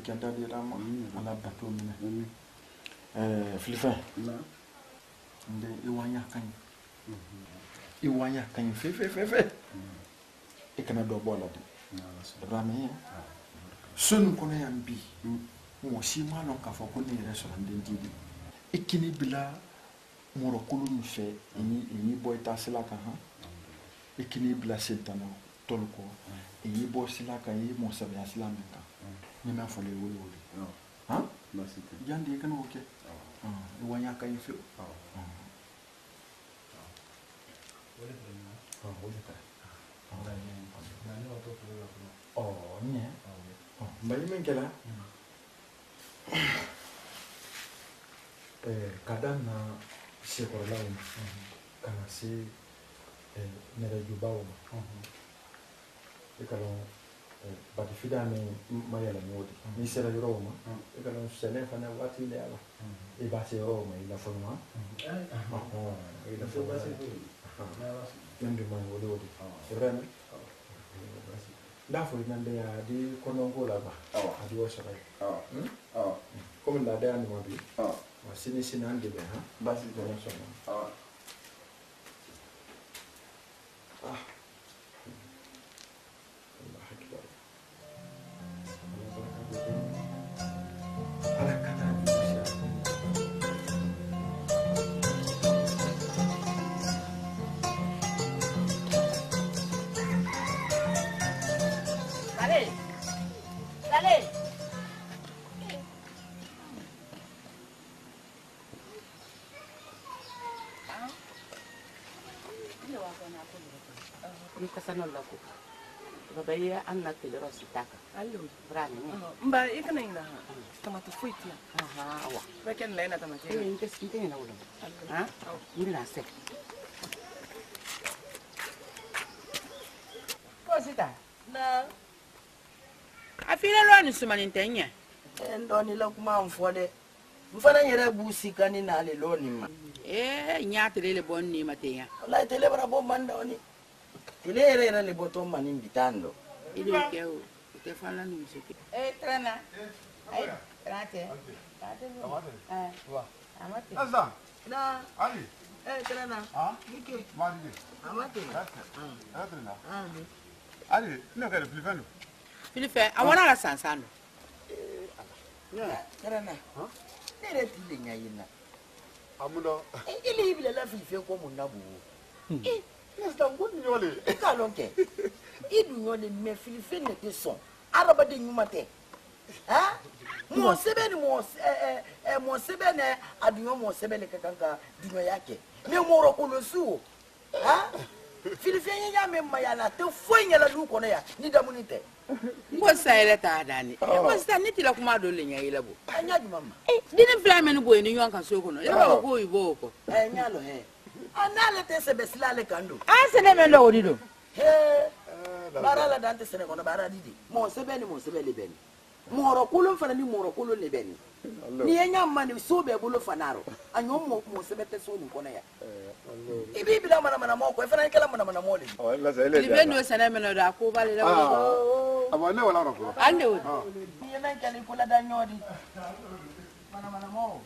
kenda di rama ala bato mine Filifin nde iwanya kan fe ikana do bola di rame sun kono yambi mo si malon ka fo ko ni restaurant den didi ikini bila moro kulu mi fe ini boy ta sila ka ha ikini bila sentano tolko ini boy sila ka yi mo sabe asila menka ni na fo le woli ha jandi kan oke iwanya kan fe oh nie mbali menkela kadang na sekolah lain karena si nera jubau kalau bagi fida ni maya la modi ni sera Roma kalau sene fana wati le ala e base Roma ila forma ila forma ndio mwana wodi reme la fo nande ya di konongo la ba adi wo sabai comme la da ni modi sini sinande be ha basi de la sona Kasano lako. Babaya ang natilero si Taka. Allo. Brani. Mba ikana ina. Tomato fuiti. Aha, awa. Weekend lena tomato. Inte skinte na ulo. Ha? Hindi na se. Posita. Na. Afila lo ni sumani ntenya. Ndo ni la kuma mfode. Mfana nyere busika ni na le lo ni ma. Nyatele le bonni matenya. Wallahi tele bara bomba ndoni. Ile era le boto mani invitando. Ile keo te fala ni msiki. Trana. Ai, trate. Wa. Amate. Asa. Na. Ali. Trana. Niki. Mali. Amate. Trana. Ali, no kare Filifano. Filifin, awana la sansano. Trana. Nere tile nyayina. Amundo. Ile ibile la Filifin ko munabu. Nesta ngoni yole. Kalonke. Idu yole me Filifin ne te son. Araba de nyumate. Ha? Mo sebeni mo sebene adunyo mo sebene kakanka dunyo yake. Me mo rokolo su. Ha? Filifin ya me mayana te fonya la lu kono ya. Ni damunite. Mbo saire ta dani. Mbo sta niti la kuma do le nyayila bo. Anya di mama. Dinin flame no boy ni yanka so kono. Ya ba ko ibo ko. Nyalo he. Anale te sebeslale kando. Sene me ndo odido. He. Barala dante sene kono bara didi. Mo sebeni beni. Moro kulo fana ni moro kulo le beni. Ni enya mani so be bulo fanaro. Anyo mo sebete so ni kono ya. Ibi bila mana mo ko fana kala mana mo le. Oh, la zele. Ni beno sene me ndo ko bale la. Abone wala roko. Ande odi. Ni men kala kula da nyodi. Mana mo.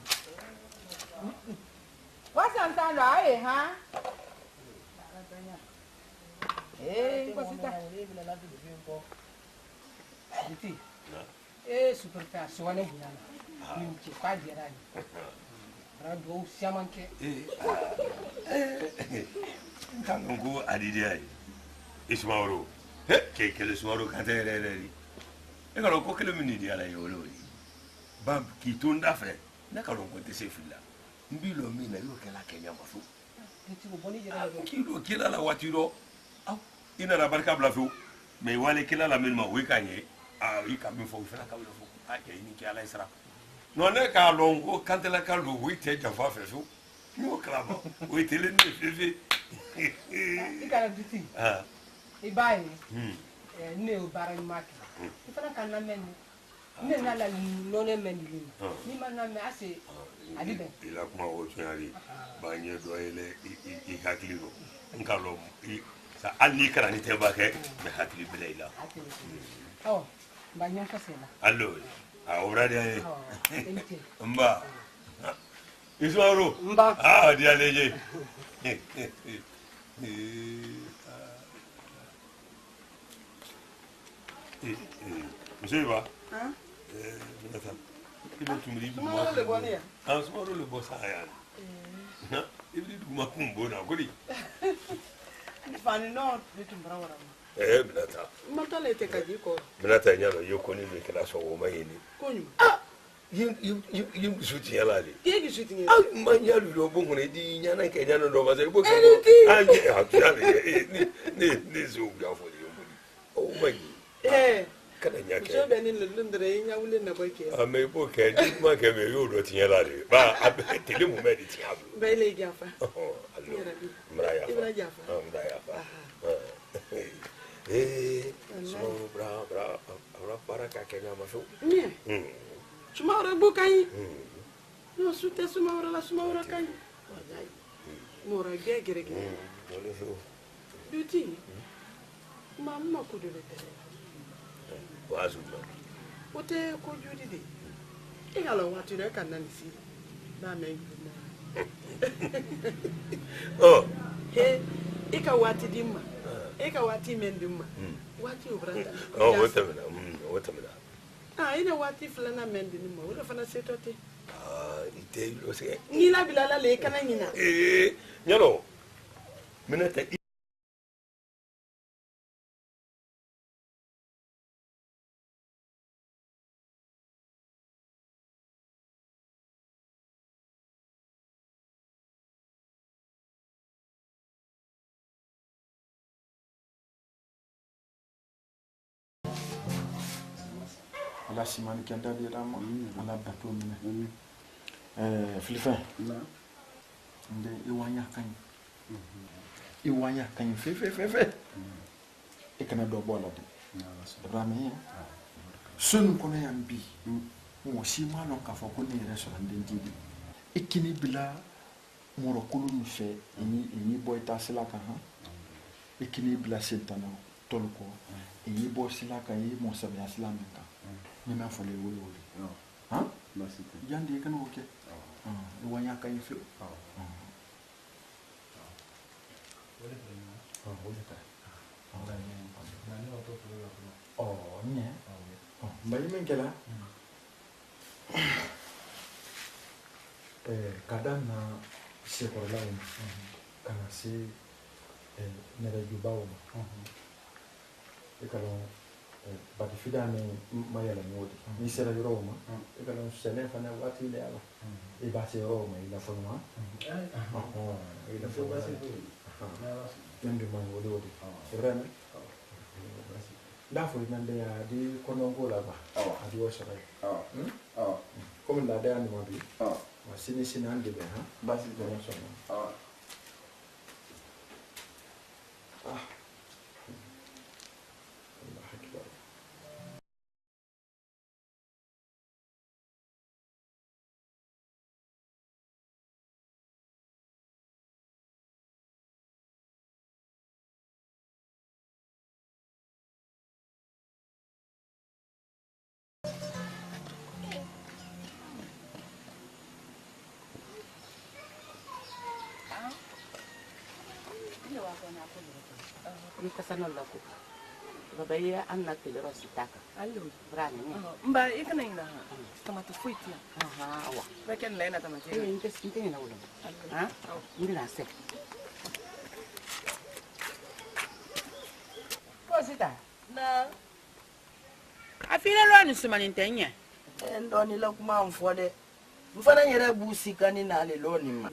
Wasantando aye ha? Cosita. Super fast, one of them. You 5 years. Rado Siamanke. Kango Adidia. Ismauro. Kekele Smaro Catereri. E non ho che lo minidi alla Yolo. Bab Kitunda fe. Nakalo Conte Sefila. Mbilo mina yo kela Kenya mafu. Kilo kila la watiro. Ina la barka blafu. Me wale kila la milma wikanye. Ika fo fela ka blafu. Ake ni kala isra. No ne ka longo kantela ka lo wite jafa fefu. Ni o klabo. Witele ni fefe. Ika duti. Ibai. Ne o baran maki. Ifana kana men. Ne na la no ne men ni mana me ase adibe. Ila kuma o tnyari. Banye do ele I hakligo. Ngalo sa ali kara ni teba ke me hakli bilela. Oh, banyo kasela. Allo. Ah, obrade. Oh, Mba. Ismaoro. Mba. Ah, dia leje. Monsieur va. Hein? Nathan. Il est tombé. Smaro le bon ya. Ah, Smaro le boss aya. Na, il dit kuma kumbo na godi. Fani no bitumbara wara. Minata. Matale te kaji ko. Minata nyalo yoko ni me kala so wo mayini. Konyu. Yim suti yala li. Kegi shooting. Ah, manya lu bo ngone di nyana ke nyana do ma se bo. Anything. Ah, actually, ni zo ga fo di yombo. Oh my. Kada nyake. So beni lundre nya wule na boy ke. Me bo ke di ma ke me yo do tinya la li. Ba tele mu me di tinya bu. Bele jafa. Oh, allo. Mraya. Ibra jafa. Oh, mraya. So bra baraka ke na ma so. Nye. Sumawra bukai. No sute sumawra la sumawra kai. Wajai. Mora gegere ge. Wala so. Duty. Mamma kudule tere. Wazu ma. Ote ko judi de. Igala watu re kan nan si. Na me nguma. Oh. He ika wati dimma. Ika wati mendimma. Wati ubrata. Oh, watamina. Watamina. Ah, ina wati fulana mendimma. Wala fana setote. Ah, ite lo se. Nila bilala le kana nyina. Nyalo. Minata ala simani kenda bi dama ala bato mine filifin nde iwanya kan fe e kana do bola de rami sun kono yambi mo si malon ka fo ko ni restaurant den didi ikini bila moro kulu mi fe ni boy ta sila ka ha ikini bila sentana tolko ni boy sila ka yi mo sabe asila men ka ni ma fo le wolo ha merci yandi kan oke iwanya kan fe oh nye mbayi men kela kadana se korla kana se nere jubawo ekalo bati fidane mayala ngodi ni sera roma ekalo sene fana wati le ala e ba se roma ila fona ila fona nende mangodi odi reme la fo nande ya di konongo la ba adi o sera comme la dernière mois bi wa sini ande be ha basi de no sona Ni kasana lako. Babaya anna tele rositaka. Allo. Brani ni. Mba ikana ina. Tamata fuitia. Aha, wa. Beken lena tamata. Inte na ulo. Ha? Ndina se. Posita. Na Afina lo ni sumani ntenya. ndo ni la kuma mfode mfana yere busi kani na le loni ma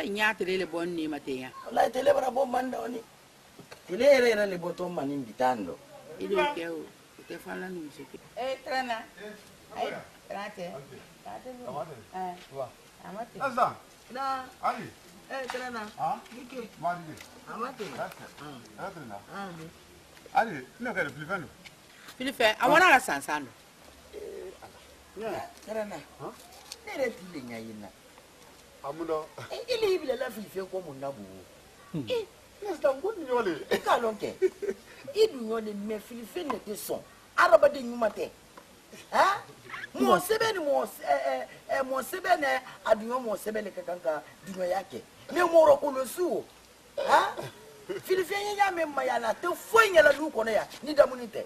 Nya tele le bonni matenya. la tele bara bo manda oni tele yere le boto mani bitando Ile keo. Te fala ni msiki. Trana. Ai, trate. Amate. Asa. na Ali. tele na Dike. Mali. amate Ali, no ka filifano. Filife, awara la sansano. tele na nere tile nyayina Amundo. ili ibile la filife ko munabu Nesta ngoni nyole. ka lonke idu nyone me filife ne te son araba de nyumate ha mo sebe ni mo mo sebe ne adunyo mo sebe le kanka dunyo yake me mo ro ko lo su ha filifien ya me ma ya na te fonya la lu ko ne ya ni da munite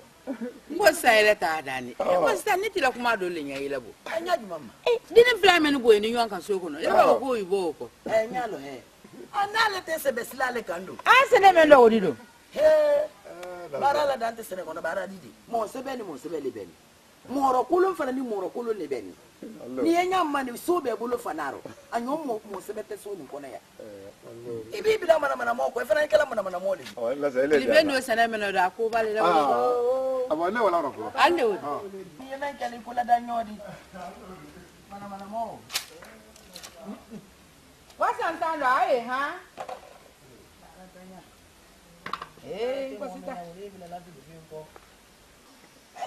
Ngo sayele ta dani. Ngo sta ni tila kuma do lenya ile bo. anya di mama Didn't fly men boy ni yon kan so ko no. Le ba ko ibo ko. nya lo he anale te se besla le kando Ase ne men do odido. he bara la dante sene kono bara didi mo sebe le beni mo ro kulo fana ni mo ro kulo le beni ni enya mani so be bulo fanaro anyo mo sebe te so ni kono ya ibi bi da mana mo ko fana kala mana mo le Oh, la zele. Li ben do sene men do ko bale la. Abone wala ro. Ande o. ni men kala ko la da nyodi mana mo Wasantando aí, ha? Kwa sita.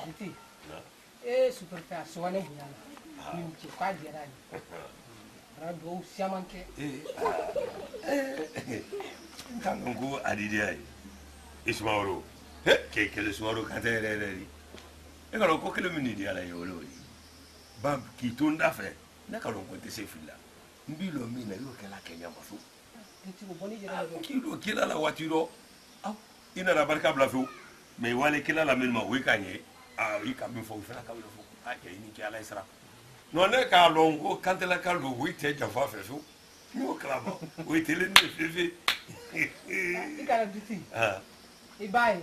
Diti. Super fast wane hiana. Ni mchi kwa jirani. Radio siamanke. Kangongo adidi ai. Ismaoro. Kele Ismaoro kante re. E kalo ko kele minidi ala yolo. Bam ki tunda fe. Na kalo ko te se fila. Mbilo mina yo kala Kenya mafu. Diti ko boni jirani. Kilo kila la watiro. Ina la barka blafu. Me wale kila la milma we kanye. I ka bin fo fela ka lo fo. Ke ni ki ala isra. No ne ka longo kantela ka lo we te jafa fe fo. Mo klabo. We tele ne fe. Ikara diti. Ah. Ibai.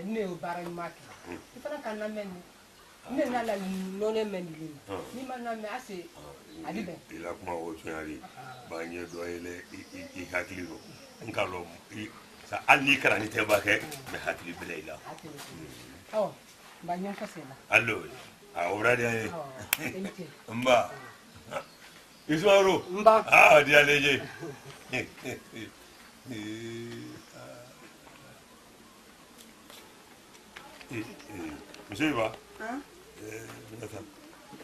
Ne o bara maki. Ifana kan na men. Ne na la no ne men ni man na me ase adibe. Ila kuma o tunari. Ba nye do ele I hakilo. Nkalo sa ali kara ni te ba ke me hakili bilela. Oh, ba nyon kasela. Allo. A obra de ai. Enti. Mba. Ismaoro. Mba. Ah, dia leje. Monsieur va. Hein? Nathan.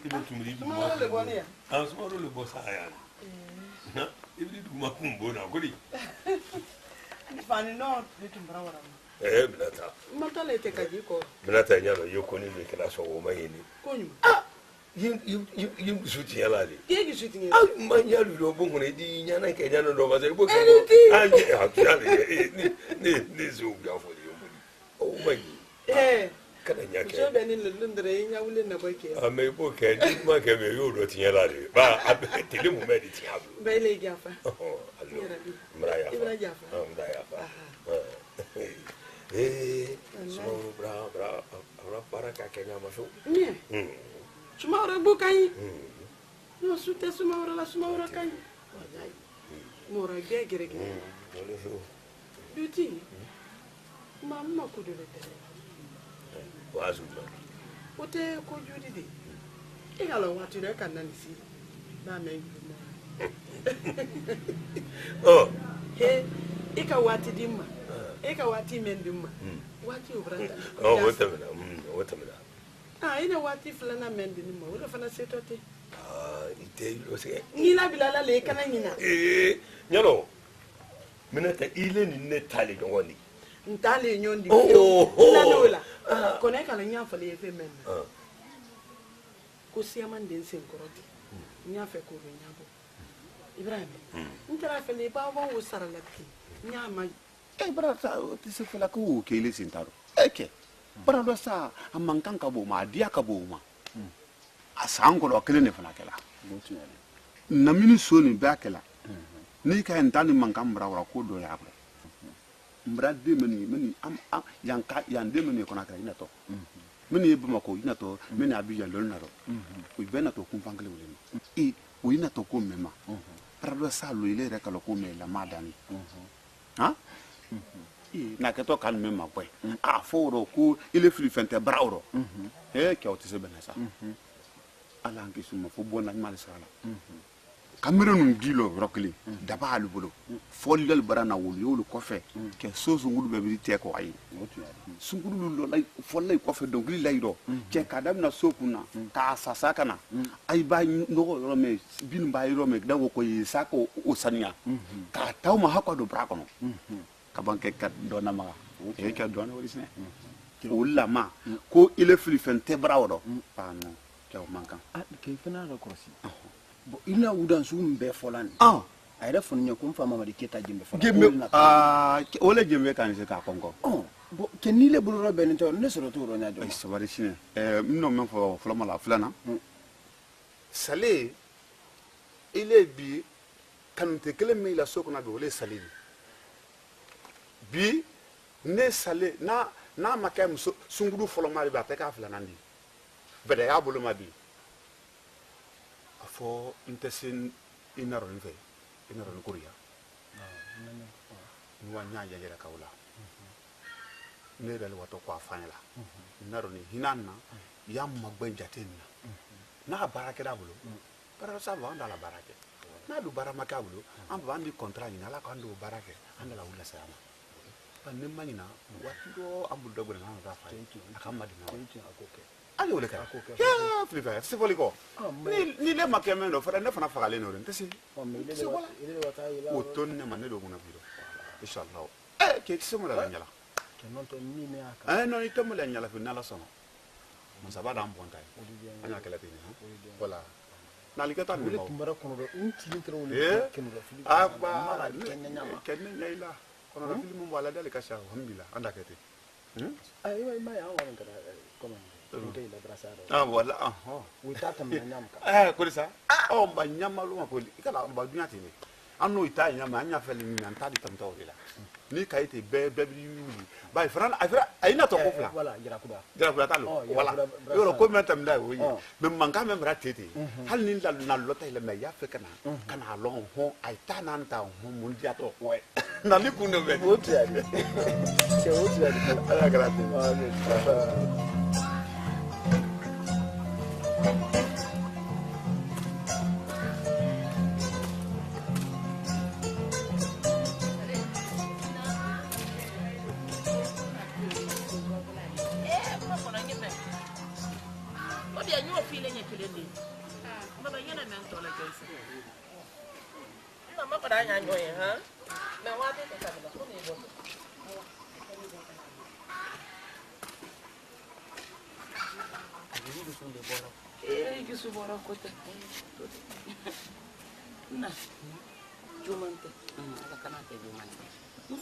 Il veut tu me dire. Mo le boni ya. Ah, Ismaoro le boss aya. Na, il dit du makumbo na kodi. Fani no tumbra wara. Nathan. Matale te kaji ko. Nathan nyalo yoko ni le kala so wo mahini. Konyu. Yim suti yala de. Ke gi shooting. Ah, manyalu do bongo ne di nyana ke nyana do ba se bo ke. Ni zo ga fo di. Oh my. Kada nyake. So be ni lundre nya wule na boy ke. Me bo ke di ma ke me yo do tinya la de. Ba tele mu me di tinya bu. Be le gafa. Oh, allo. Mraya. Ibra jafa. Mraya fa. So bra para ka Kenya maso. Ni. Suma ora bu kai. No sute suma ora kai. Mora gegere ge. Duty. Mamma ko do le tele. Wazu. Ote ko judi de. E galo watu re kan nan si. Na me Oh. He, ika wati dimma. Ika wati mendimma. Wati obranta. Oh, wotamina. Wotamina. Ah, ina wati flana mendimma. Wala fana setote. Ah, ite lo se. Ni la bilala le kana nyina. Nyalo. Minata ile ni ne tali do woni. Ntale nyondi. Oh. La lola. Kone kala nya fa le fe men. Ko siaman den sen koroti. Nya fe ko nya bo. Ibrahim. Ntara fe le ba wo sara la ki. Nya ma Brata, ti se fela ko ke ile sintaro. Eke. Brado sa amankan ka bo ma dia ka bo ma. Asango lo kele ne fana kala. Na mini so ni ba kala. Ni ka entani mankan brawra ko do ya bra. Mbra de meni am yan de meni ko na kala ina to. Meni be mako ina to meni abiya lol na ro. Ku be na to kun fankale wole. O ina to ko mema. Brado sa lo ile re kala ko me la madani. Ha? Na ke to kan mema boy. A foro ko ile fili fente brawro. Ke o tise benesa. Ala anki suma fo bona mal sala. Kamera nun gilo rokli daba alu bolo. Folal barana wul yolu ko fe ke soso ngulu be bi te ko ay. Sungulu lo lay folay ko fe dogli lay do. Ke kadam na sopuna ka sasa kana. Ay ba no ro me bin ba ro me dawo ko yisa ko usanya. Ka taw ma hakko do bra kono. Ka banke kat do na ma. E ka do na walisne. Ulama ko ile fili fente brawdo. Pa no. o man kan ke fana ka kɔrɔsi bon ina wudansu bɛɛ fɔla nin a yɛrɛ fɔni ɲɛ ko n fa mamadi keta jembe fɔla o le jembe kan se k'a kɔnkɔ bon ke ni le bolora bɛnnen tɛ ne sɔrɔ t'o ɲa jɔ sabari sinɛ n n'o min fɔ fɔlɔ ma la filanan sale ile bi kanute kelen min la so kɔnɔ bi o le sale bi ne sale n'a ma kɛ muso sunkuru fɔlɔ ma bi a tɛ k'a filanan di bɛrɛ y'a bolo ma bi a fɔ n tɛ se i narɔ n fɛ i narɔ n koriya n wa n y'a yɛrɛ ka o la ne yɛrɛ le watɔ k'a fa n la n narɔ ni hinɛ na y'a magbɛn jate nin na n'a baara kɛra a bolo baara sa an da la baara kɛ n'a dun baara ma kɛ a bolo an baba an di kɔntara ɲini ala k'an don baara kɛ an da la wuli saya ma ne ma ɲina waati dɔ an bolo dɔ gbɛna an ka fa ye a ka ma dɛmɛ an y'o le kɛra fili fɛ se fɔli kɔ ni ne ma kɛ mɛn dɔ fana ne fana fagalen don n tɛ se o to ne ma ne don kunna bi dɔ inshallah k'e tɛ se mo la ɲala non i tɛ mo la ɲala fɛ n'ala sɔnna masaba d'an bɔn ta ye an y'a kɛlɛ ten voilà n'ale ka taa nin ma kɛ ne ɲɛ i la kɔnɔna fili min b'a la dale ka sa alhamdulillah an da kɛ ten voilà ko sa ba ɲamalu ma ko i kana ba dunya ten an n'o ta ɲama an y'a fɛ min an t'a di tamutaw de la ni kayi ten bɛɛ bɛ wuli ba fana a yi na tɔ ko fila jarakuda t'a lo wala yɔrɔ ko min tɛmɛ da y'o ye mɛ mankan bɛ mara ten hali ni na lɔ ta yɛlɛ mɛ y'a fɛ ka na lɔn hɔn a ye taa n'an ta hɔn mun diya tɔ na ni kun de bɛ o tiɲɛ ala kɛra ten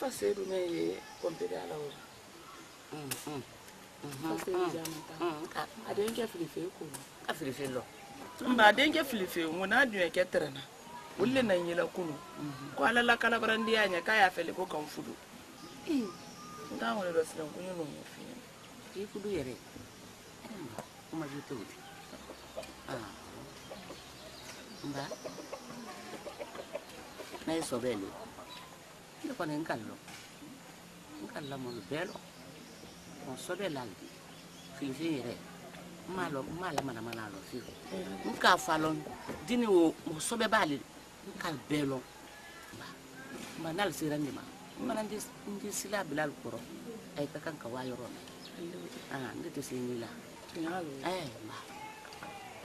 Faceiro me compere ala o. Faceiro jamanta. Aden ke filife ko. A filife lo. Mba aden ke filife mo na adu ke terana. Ulle na nyela kunu. Ko ala la kala brandi anya ka ya fele ko kan fudu. Nda mo le silan kunyo no mo fi. Ki fudu yere. Kuma jito. Mba. Na iso bele. Io con un callo molto bello, non so dell'aldi, finire, ma lo figo. Un caffalo, dini o so be bali, un cal bello, ma nal si rende ma non di sila bilal kuro, ai ka kan kawayo ron. Ndete si nila. Ma.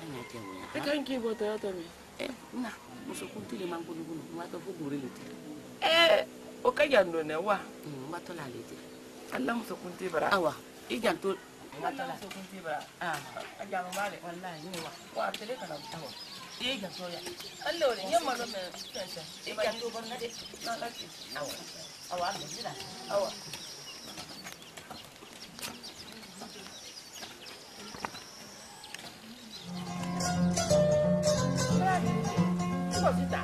Anya tewe. E kan ki bota yoto me. Na, muso kuntile mangunu ma to fu buriliti. O ka jando ne wa matola lete Allah muso kunti bara awa I janto matola muso kunti bara ajama male wallahi ni wa tele kana awa I janto ya Allah ne yamma no me tensha I janto borna de na la awa dira awa Cosita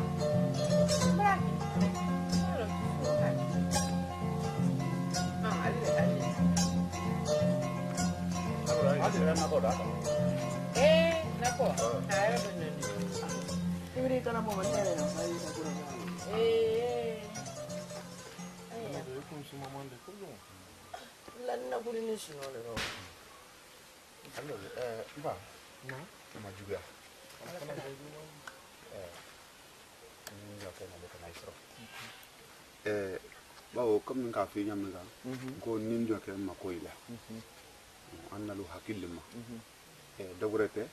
bawo comme ka fi nyam nga ko nin joke ma ko ila anna lu hakille ma dogorete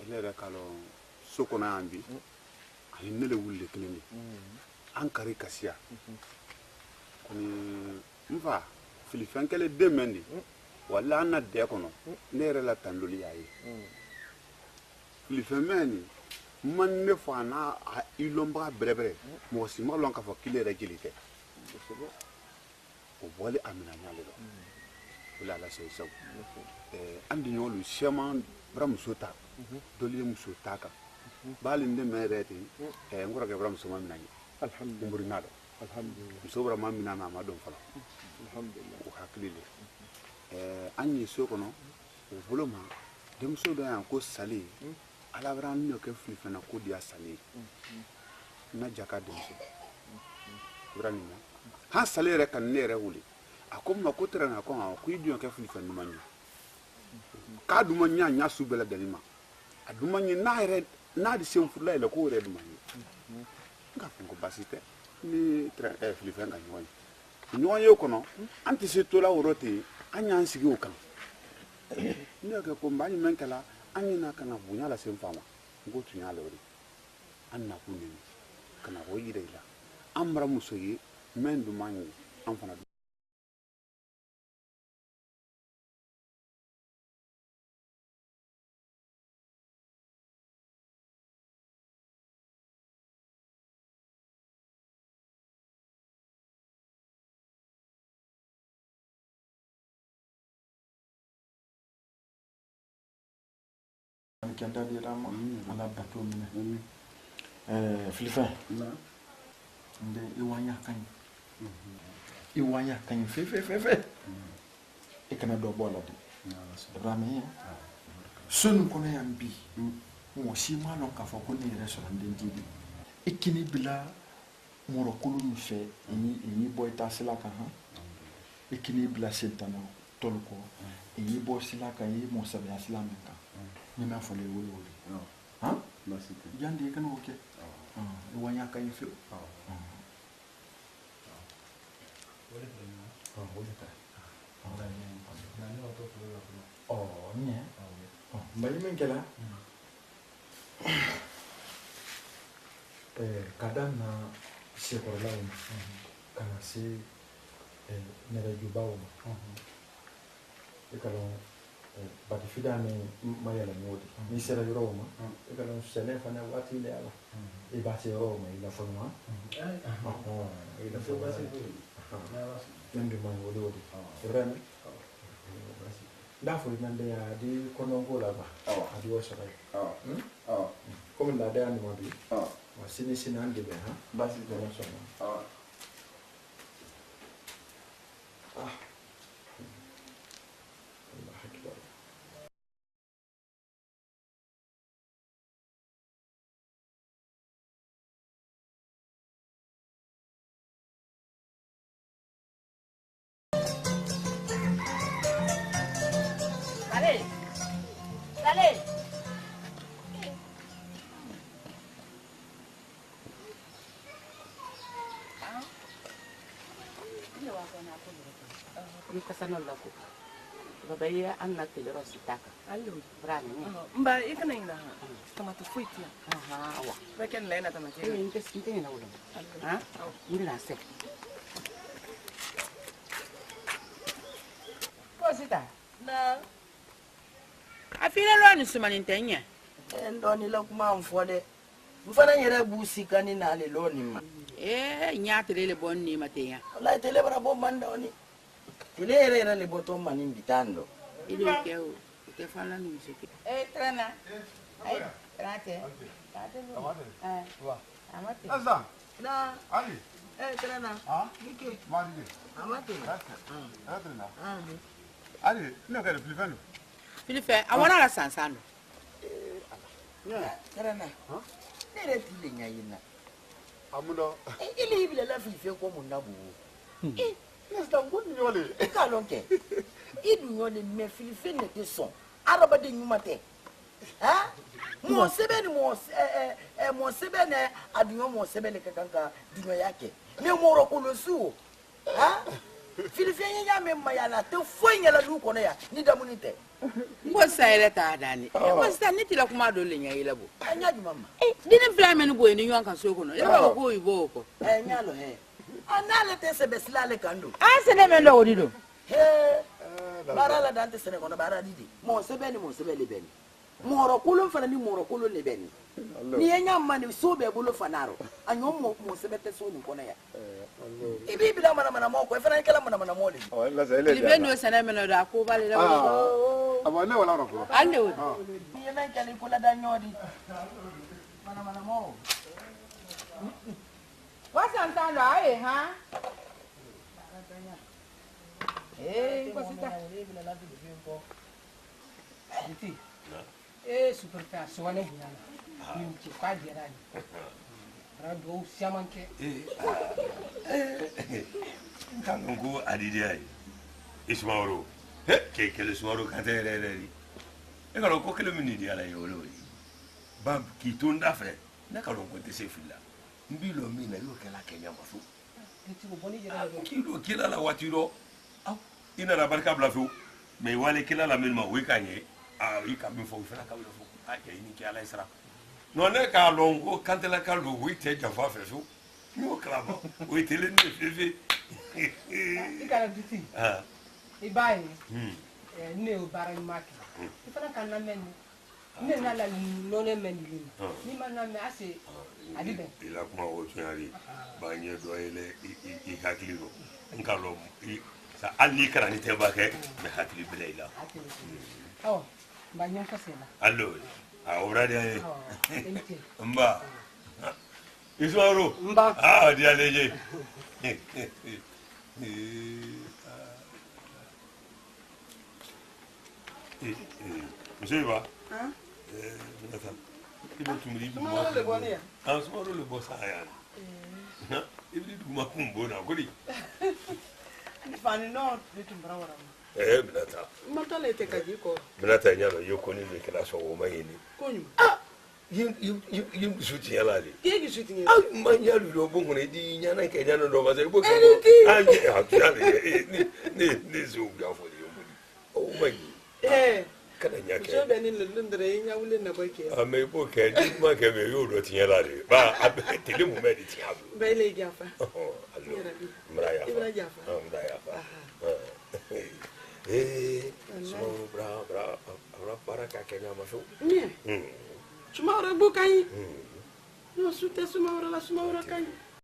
elere kalo sokona ambi ay nele wulle keleni ankari kasia koni mfa fili fankele demendi wala anna de kono nere la tanluli yayi filifɛnmɛni man ne fa n'a ilɔnbaga bɛrɛbɛrɛ mɔgɔ si ma lɔn k'a fɔ kile yɛrɛ jeli tɛ o bɔli a mina ɲale dɔ o la ala sɛ sabu an di ɲɔgɔn sɛman baramuso ta dɔli ye muso ta kan bali n de mɛ yɛrɛ ten n kɔrɔkɛ baramuso ma mina ɲɛ kumburi n'a dɔn muso bara ma mina mɛ a ma dɔn fɔlɔ o hakili le an ye so kɔnɔ o bolo ma denmuso dɔ yan ko sale ala bɛra an n'o kɛ filifɛnna ko diya sale na jaka denmuso bɛra nin na han sale yɛrɛ ka ne yɛrɛ wele a ko ma ko tɛrɛ na ko i dun kɛ filifɛn duman ye k'a dun ma ɲa ɲa su bɛɛ lajɛlen ma a dun ma ɲɛ n'a di sen furula yɛlɛ k'o yɛrɛ duman ye n k'a fɔ ko baasi tɛ ni filifɛn ka ɲɔgɔn ye ɲɔgɔn ye o kɔnɔ an tɛ se tola woro ten an y'an sigi o kan ne y'a kɛ ko n b'a ɲumɛn kɛla an ɲina ka na bonya lase n fa ma n ko tun y'a lɛ o de an nakun de ka na o yira i la an bara muso ye mɛn duman ye an fana kɛnta dira ma ala bato minɛ filifɛn n de i wanya ka ɲi i wanya ka ɲi fe i kana dɔ bɔ la de Ibrahima sonu kɔnɔ yan bi mɔgɔ si ma lɔn k'a fɔ ko ne yɛrɛ sɔrɔ n den t'i i kini bila mɔrɔkolo min fɛ i y'i bɔ i taa sila kan i kini bila sentana tɔli kɔ i y'i bɔ sila kan i y'i mɔsɛbɛya sila min kan ni m'a fɔ le wolo jandi i kana o kɛ i wanya ka ɲi fewu mali min kɛra ka daminɛ sekɔrɔlaw ma ka na se nɛrɛjubaw ma i ka dɔn batifida ni ma yɛlɛma o de n'i sera yɔrɔw ma i ka dɔn sɛnɛ fana waati de y'a la i b'a se yɔrɔw ma i la fɔ ɲuman i la fɔ min bɛ man o de Ibrahima n'a fɔra i nande a di kɔnɔko la ba a di o sɔrɔ ye komi laada ni ma bi wa sini an de bɛ baasi tɛ ne sɔnna baba ye an na tele ro sitaka allo brani mba ikana ina tomato fuitia wa beken lena tomato ni nke na ulo ni na se ko sita na afile lo ni sumani ntenya ndo ni la kuma mfo de mfana yere busika ni na le lo ni ma nyaatele le bonni matenya wallahi tele bara bo manda oni tele yere le boto mani mbitando ile keo utafala ni msiki trana ai trate amate Asa na Ali trana Nike Marige amate Trana Ali no kare filifano filife awana la sansano trana nere tile nyayina amundo ile ibile la filife ko munabu nesta ngoni nyole ka lonke idu nyole me filife ne te son araba de nyumate mo sebe ni mo sebe ne adunyo mo sebe le kanka dunyo yake me mo ro kolosu filife nya me mayala te fonya la lu kono ya ni damunite ngo sayele ta dani ngo sta ni tila kuma do le nya ile bo anya di mama dini flame ni boy ni yon kan so kono ya ba ko ibo ko nya lo he anale te sebe silale kando sene me ndo odido bara la dante sene kono bara didi mo sebe le beni mɔrɔ kolon fana ni mɔrɔ kolon de bɛ nin ni ye ɲa ma ni so bɛɛ bolo fana rɔ a ɲɔ mɔ sɛbɛ tɛ so nin kɔnɔ yan i b'i bila manamanamɔgɔ kɔ i fana ye kɛla manamanamɔgɔ de i bɛ n'o sɛnɛ minɛ don a ko b'ale la ne wala yɔrɔ fɔlɔ hali o ni ye mɛn kɛli ko la da ɲɔ di manamanamɔgɔ wasan tan do aye ha ko sita diti super ta so ne bunyana ni ci kwa dira ni rado siamanke kan ko adidi ay ismaoro ke kele ismaoro kan te re re e ka ko kele min di ala yolo bab ki tunda fe na ka ko te se filla mbilo mina yo kala kenya mafu diti ko boni jira kilo kila la watiro aw ina la barka bla fu mais wale kila la min ma we kanye i ka min fo fela ka wala fo a ke ni ki ala isra no ne ka lon ko kantela ka lo wi te jafa fe fu no klabo we tele ni fe i kala diti i bai ne o bara maki i fana kan na men ne na la no ne men ni ma na me ase adi ben ila kuma o tuari ba nye do ele i hakilo nkalo sa ali kara ni te ba ke me hakili bilela oh ba nyon ka sela allo a obra de mba ismaoro mba dia leje monsieur va attends il va tumri Ismaoro le boni ya Ismaoro le bossa ya ibri duma kumbona kodi fani no tumbra wara binata matale te kaji ko binata nyalo yoko ni kila so wo mayini konyu yim suti yala li ke suti ni man yalu do bongo ne di nyana ke nyana do ba se bo ko ni zo ga fo di o mai kada nyake so be ni lundre nya wule na boke me bo ke di ma ke me yo do ti yala li ba tele mu me di ti abu be le jafa allo mraya ibra jafa mraya so bra para ka kenya maso Sumaworo bukai. No sute Sumaworo la Sumaworo kai.